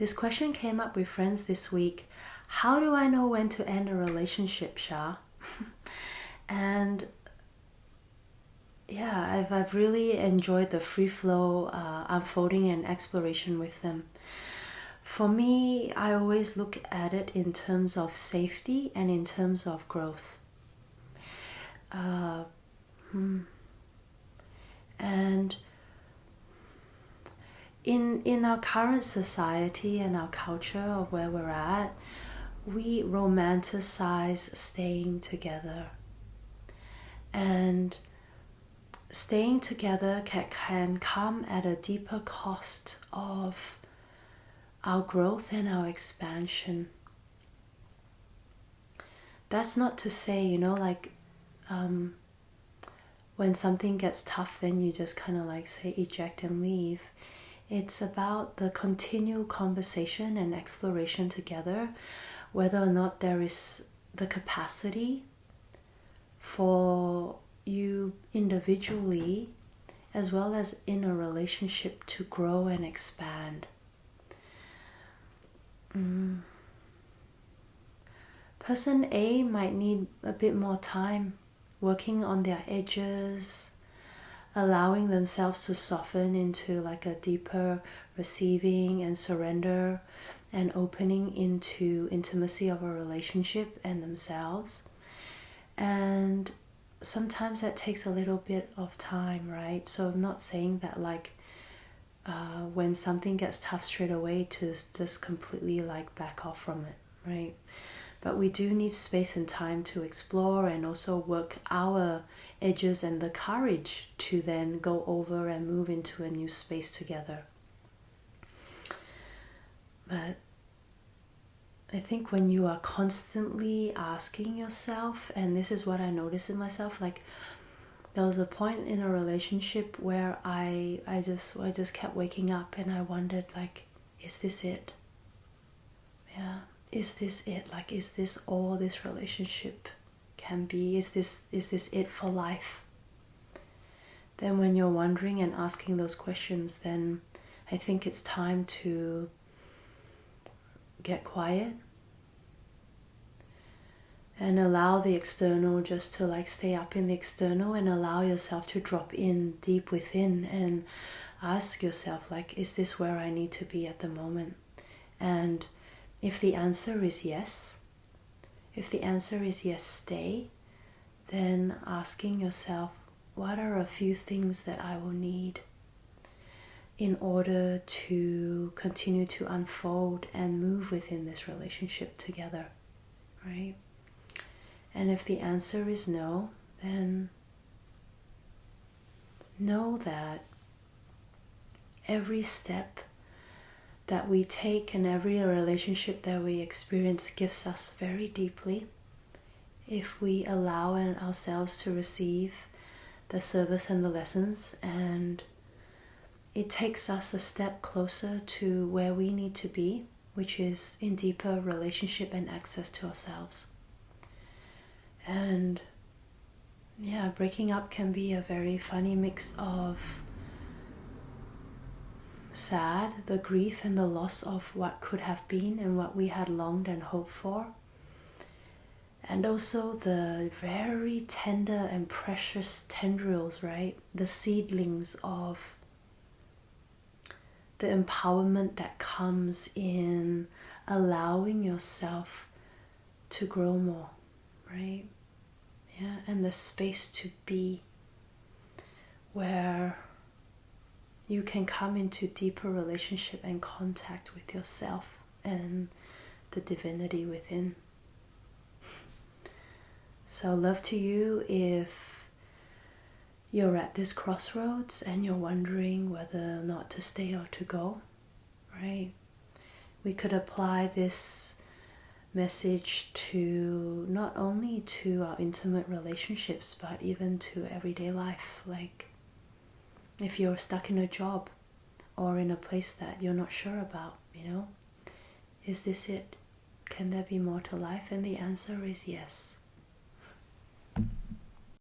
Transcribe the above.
This question came up with friends this week. How do I know when to end a relationship, Shah? And yeah, I've really enjoyed the free flow unfolding and exploration with them. For me, I always look at it in terms of safety and in terms of growth. And in our current society and our culture of where we're at, we romanticize staying together. And staying together can come at a deeper cost of our growth and our expansion. That's not to say, like when something gets tough, then you just kind of like say eject and leave. It's about the continual conversation and exploration together, whether or not there is the capacity for you individually as well as in a relationship to grow and expand. Person A might need a bit more time working on their edges, allowing themselves to soften into like a deeper receiving and surrender and opening into intimacy of a relationship and themselves. And sometimes that takes a little bit of time, right? So I'm not saying that like when something gets tough straight away to just completely like back off from it, right? But we do need space and time to explore and also work our edges and the courage to then go over and move into a new space together. But I think when you are constantly asking yourself, and this is what I noticed in myself, like there was a point in a relationship where I just kept waking up and I wondered, like, is this it? Yeah, is this it? Like, is this all this relationship can be? Is this it for life? Then when you're wondering and asking those questions, then I think it's time to get quiet and allow the external just to like stay up in the external, and allow yourself to drop in deep within and ask yourself, like, is this where I need to be at the moment? And if the answer is yes, stay, then asking yourself, what are a few things that I will need in order to continue to unfold and move within this relationship together, right? And if the answer is no, then know that every step that we take and every relationship that we experience gives us very deeply if we allow ourselves to receive the service and the lessons, and it takes us a step closer to where we need to be, which is in deeper relationship and access to ourselves. And yeah, breaking up can be a very funny mix of sad, the grief and the loss of what could have been and what we had longed and hoped for, and also the very tender and precious tendrils, right? The seedlings of the empowerment that comes in allowing yourself to grow more, right? Yeah, and the space to be where you can come into deeper relationship and contact with yourself and the divinity within. So love to you if you're at this crossroads and you're wondering whether or not to stay or to go, right? We could apply this message to not only to our intimate relationships, but even to everyday life. Like if you're stuck in a job or in a place that you're not sure about, is this it? Can there be more to life? And the answer is yes.